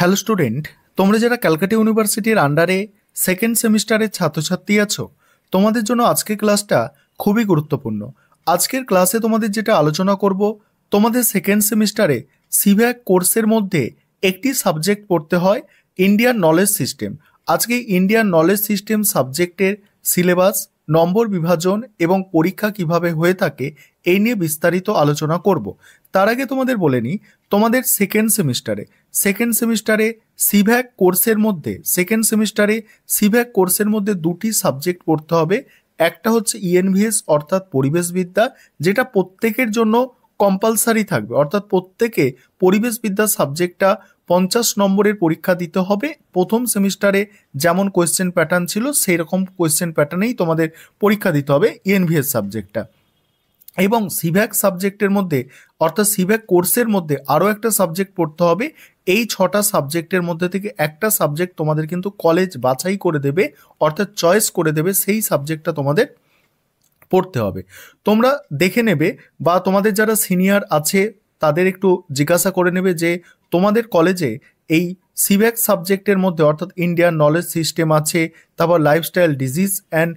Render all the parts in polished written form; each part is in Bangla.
হ্যালো স্টুডেন্ট, তোমরা যারা ক্যালকাটা ইউনিভার্সিটির আন্ডারে সেকেন্ড সেমিস্টারের ছাত্রছাত্রী আছো, তোমাদের জন্য আজকের ক্লাসটা খুবই গুরুত্বপূর্ণ। আজকের ক্লাসে তোমাদের যেটা আলোচনা করব, তোমাদের সেকেন্ড সেমিস্টারে সিভ্যাক কোর্সের মধ্যে একটি সাবজেক্ট পড়তে হয় ইন্ডিয়ান নলেজ সিস্টেম। আজকে ইন্ডিয়ান নলেজ সিস্টেম সাবজেক্টের সিলেবাস, নম্বর বিভাজন এবং পরীক্ষা কিভাবে হয়ে থাকে এই নিয়ে বিস্তারিত আলোচনা করব। তার আগে তোমাদের বলে নিই, তোমাদের সেকেন্ড সেমিস্টারে সিভ্যাক কোর্সের মধ্যে দুটি সাবজেক্ট পড়তে হবে। একটা হচ্ছে ইএনভিএস অর্থাৎ পরিবেশবিদ্যা, যেটা প্রত্যেকের জন্য কম্পালসারি থাকবে, অর্থাৎ প্রত্যেকে পরিবেশবিদ্যা সাবজেক্টটা 50 নম্বরের পরীক্ষা দিতে হবে। প্রথম সেমিস্টারে যেমন কোয়েশ্চেন প্যাটার্ন ছিল সেই রকম কোয়েশ্চেন প্যাটার্নেই তোমাদের পরীক্ষা দিতে হবে ইএনভিএস সাবজেক্টটা। এবং সিভ্যাক সাবজেক্টের মধ্যে অর্থাৎ সিভ্যাক কোর্সের মধ্যে আরও একটা সাবজেক্ট পড়তে হবে। এই 6টা সাবজেক্টের মধ্যে থেকে একটা সাবজেক্ট তোমাদের কিন্তু কলেজ বাছাই করে দেবে, অর্থাৎ চয়েস করে দেবে, সেই সাবজেক্টটা তোমাদের পড়তে হবে। তোমরা দেখে নেবে বা তোমাদের যারা সিনিয়র আছে তাদের একটু জিজ্ঞাসা করে নেবে যে তোমাদের কলেজে এই সিভ্যাক সাবজেক্টের মধ্যে অর্থাৎ ইন্ডিয়ান নলেজ সিস্টেম আছে, তারপর লাইফস্টাইল ডিজিজ অ্যান্ড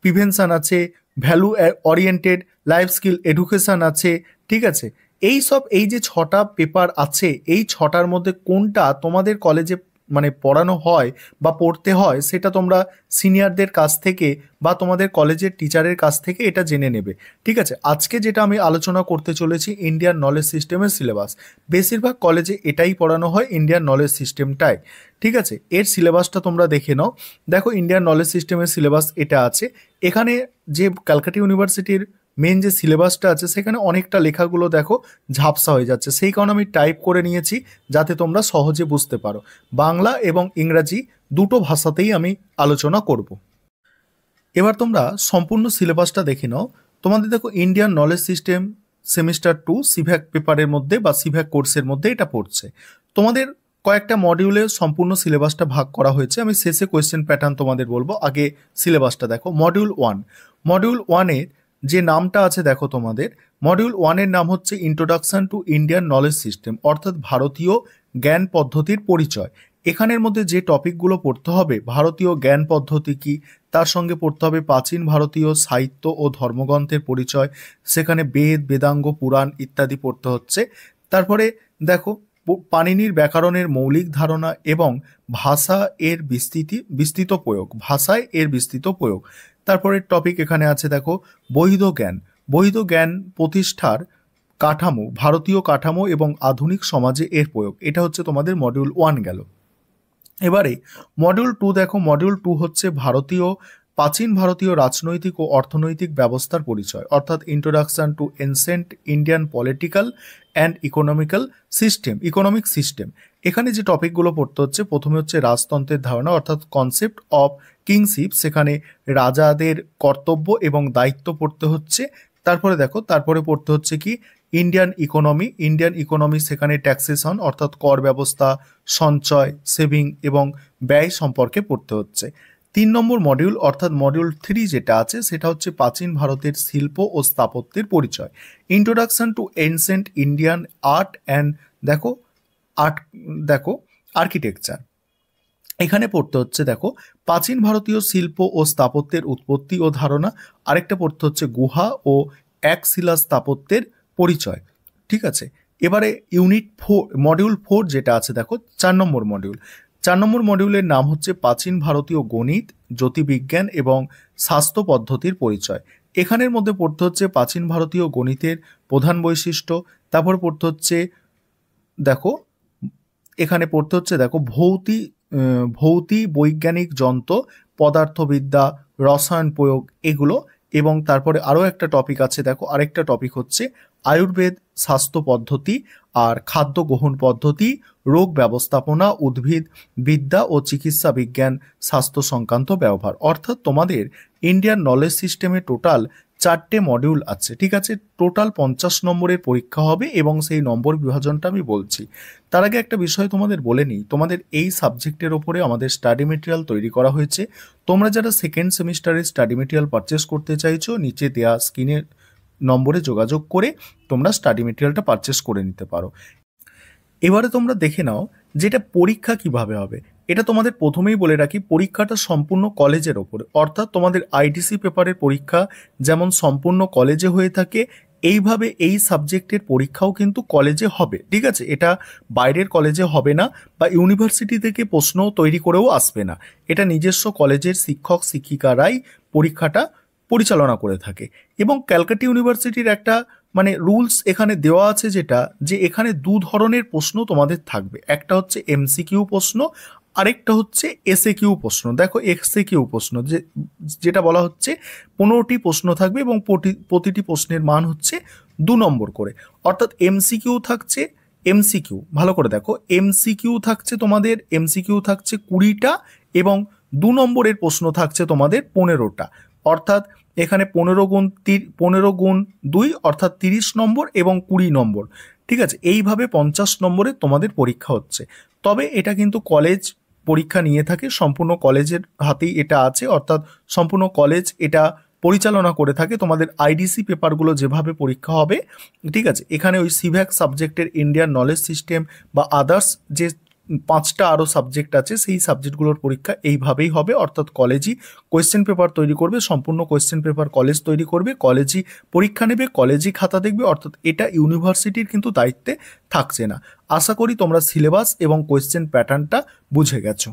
প্রিভেনশন আছে, value oriented life skill education আছে, ঠিক আছে। এই যে 6টা পেপার আছে, এই 6টার মধ্যে কোনটা তোমাদের কলেজে মানে পড়ানো হয় বা পড়তে হয় সেটা তোমরা সিনিয়রদের কাছ থেকে বা তোমাদের কলেজের টিচারের কাছ থেকে এটা জেনে নেবে, ঠিক আছে। আজকে যেটা আমি আলোচনা করতে চলেছি ইন্ডিয়ান নলেজ সিস্টেমের সিলেবাস, বেশিরভাগ কলেজে এটাই পড়ানো হয়, ইন্ডিয়ান নলেজ সিস্টেমটাই, ঠিক আছে। এর সিলেবাসটা তোমরা দেখে নাও। দেখো ইন্ডিয়ান নলেজ সিস্টেমের সিলেবাস এটা আছে। এখানে যে ক্যালকাটা ইউনিভার্সিটির মেন যে সিলেবাসটা আছে সেখানে অনেকটা লেখাগুলো দেখো ঝাপসা হয়ে যাচ্ছে, সেই কারণে আমি টাইপ করে নিয়েছি যাতে তোমরা সহজে বুঝতে পারো। বাংলা এবং ইংরাজি দুটো ভাষাতেই আমি আলোচনা করব। এবার তোমরা সম্পূর্ণ সিলেবাসটা দেখে নাও। তোমাদের দেখো ইন্ডিয়ান নলেজ সিস্টেম সেমিস্টার 2 সিভ্যাক পেপারের মধ্যে বা সিভ্যাক কোর্সের মধ্যে এটা পড়ছে। তোমাদের কয়েকটা মডিউলে সম্পূর্ণ সিলেবাসটা ভাগ করা হয়েছে। আমি শেষে কোয়েশ্চেন প্যাটার্ন তোমাদের বলবো, আগে সিলেবাসটা দেখো। মডিউল ওয়ানের যে নামটা আছে দেখো, তোমাদের মডিউল 1-এর নাম হচ্ছে introduction to Indian knowledge system, অর্থাৎ ভারতীয় জ্ঞান পদ্ধতির পরিচয়। এখানের মধ্যে যে টপিকগুলো পড়তে হবে, ভারতীয় জ্ঞান পদ্ধতি কি, তার সঙ্গে পড়তে হবে প্রাচীন ভারতীয় সাহিত্য ও ধর্মগ্রন্থের পরিচয়, সেখানে বেদ, বেদাঙ্গ, পুরাণ ইত্যাদি পড়তে হচ্ছে। তারপরে দেখো পাণিনির ব্যাকরণের মৌলিক ধারণা এবং ভাষায় এর বিস্তৃত প্রয়োগ। তারপরে টপিক এখানে আছে দেখো বৈধ জ্ঞান প্রতিষ্ঠার কাঠামো, ভারতীয় কাঠামো এবং আধুনিক সমাজে এর প্রয়োগ। এটা হচ্ছে তোমাদের মডিউল 1 গেল। এবারে মডিউল 2 দেখো, মডিউল 2 হচ্ছে প্রাচীন ভারতীয় রাজনৈতিক ও অর্থনৈতিক ব্যবস্থার পরিচয়, অর্থাৎ introduction to ancient Indian political and economic system. এখানে যে টপিকগুলো পড়তে হচ্ছে, প্রথমে হচ্ছে রাজতন্ত্রের ধারণা অর্থাৎ কনসেপ্ট অফ কিংশিপ, সেখানে রাজাদের কর্তব্য এবং দায়িত্ব পড়তে হচ্ছে। তারপরে পড়তে হচ্ছে কি ইন্ডিয়ান ইকোনমি, সেখানে ট্যাক্সেশন অর্থাৎ কর ব্যবস্থা, সঞ্চয়, সেভিং এবং ব্যয় সম্পর্কে পড়তে হচ্ছে। 3 নম্বর মডিউল অর্থাৎ মডিউল 3 যেটা আছে সেটা হচ্ছে প্রাচীন ভারতের শিল্প ও স্থাপত্যের পরিচয়, introduction to ancient Indian art and architecture. এখানে পড়তে হচ্ছে দেখো প্রাচীন ভারতীয় শিল্প ও স্থাপত্যের উৎপত্তি ও ধারণা। আরেকটা পড়তে হচ্ছে গুহা ও একশিলা স্থাপত্যের পরিচয়, ঠিক আছে। এবারে মডিউল 4 যেটা আছে দেখো 4 নম্বর মডিউলের নাম হচ্ছে প্রাচীন ভারতীয় গণিত, জ্যোতির্বিজ্ঞান এবং স্বাস্থ্য পদ্ধতির পরিচয়। এখানের মধ্যে পড়তে হচ্ছে প্রাচীন ভারতীয় গণিতের প্রধান বৈশিষ্ট্য। তারপর পড়তে হচ্ছে দেখো ভৌতি বৈজ্ঞানিক যন্ত্র, পদার্থবিদ্যা, রসায়ন প্রয়োগ এগুলো। এবং তারপরে আরও একটা টপিক আছে দেখো, আরেকটা টপিক হচ্ছে আয়ুর্বেদ, স্বাস্থ্য পদ্ধতি আর খাদ্য গ্রহণ পদ্ধতি, রোগ ব্যবস্থাপনা, উদ্ভিদ বিদ্যা ও চিকিৎসা বিজ্ঞান, স্বাস্থ্য সংক্রান্ত ব্যবহার। অর্থাৎ তোমাদের ইন্ডিয়ান নলেজ সিস্টেমে টোটাল 4টে মডিউল আছে, ঠিক আছে। টোটাল 50 নম্বরের পরীক্ষা হবে এবং সেই নম্বর বিভাজনটা আমি বলছি। তার আগে একটা বিষয় তোমাদের বলে নিই, তোমাদের এই সাবজেক্টের ওপরে আমাদের স্টাডি মেটেরিয়াল তৈরি করা হয়েছে। তোমরা যারা সেকেন্ড সেমিস্টারের স্টাডি মেটেরিয়াল পারচেস করতে চাইছো, নিচে দেওয়া স্ক্রিনের নম্বরে যোগাযোগ করে তোমরা স্টাডি মেটেরিয়ালটা পারচেস করে নিতে পারো। এবারে তোমরা দেখে নাও যেটা পরীক্ষা কিভাবে হবে। এটা তোমাদের প্রথমেই বলে রাখি, পরীক্ষাটা সম্পূর্ণ কলেজের ওপরে, অর্থাৎ তোমাদের আইটিসি পেপারের পরীক্ষা যেমন সম্পূর্ণ কলেজে হয়ে থাকে, এইভাবে এই সাবজেক্টের পরীক্ষাও কিন্তু কলেজে হবে। ঠিক আছে, এটা বাইরের কলেজে হবে না বা ইউনিভার্সিটি থেকে প্রশ্ন তৈরি করেও আসবে না। এটা নিজস্ব কলেজের শিক্ষক শিক্ষিকারাই পরীক্ষাটা পরিচালনা করে থাকে। এবং ক্যালকাটা ইউনিভার্সিটির একটা মানে রুলস এখানে দেওয়া আছে, যেটা যে এখানে দু ধরনের প্রশ্ন তোমাদের থাকবে, একটা হচ্ছে এমসিকিউ প্রশ্ন, আরেকটা হচ্ছে এসএ কিউ প্রশ্ন। দেখো এসএ কিউ প্রশ্ন যেটা বলা হচ্ছে 15টি প্রশ্ন থাকবে এবং প্রতিটি প্রশ্নের মান হচ্ছে 2 নম্বর করে। অর্থাৎ এমসিকিউ থাকছে, এমসিকিউ ভালো করে দেখো, এমসিকিউ থাকছে তোমাদের, এমসিকিউ থাকছে 20টা এবং 2 নম্বরের প্রশ্ন থাকছে তোমাদের 15টা। অর্থাৎ এখানে 15 গুণ 2 অর্থাৎ 30 নম্বর এবং 20 নম্বর। ঠিক আছে, এইভাবে 50 নম্বরের তোমাদের পরীক্ষা হচ্ছে। তবে এটা কিন্তু কলেজ পরীক্ষা নিয়ে থাকে, সম্পূর্ণ কলেজের হাতেই এটা আছে, অর্থাৎ সম্পূর্ণ কলেজ এটা পরিচালনা করে থাকে। তোমাদের আইডিসি পেপারগুলো যেভাবে পরীক্ষা হবে, ঠিক আছে, এখানে ওই সিভ্যাক সাবজেক্টের ইন্ডিয়ান নলেজ সিস্টেম বা আদার্স যে 5টা আরও সাবজেক্ট আছে, সেই সাবজেক্টগুলোর পরীক্ষা এইভাবেই হবে। অর্থাৎ কলেজই কোয়েশ্চেন পেপার তৈরি করবে, সম্পূর্ণ কোয়েশ্চেন পেপার কলেজ তৈরি করবে, কলেজই পরীক্ষা নেবে, কলেজই খাতা দেখবে। অর্থাৎ এটা ইউনিভার্সিটির কিন্তু দায়িত্বে থাকছে না। আশা করি তোমরা সিলেবাস এবং কোয়েশ্চেন প্যাটার্নটা বুঝে গেছো।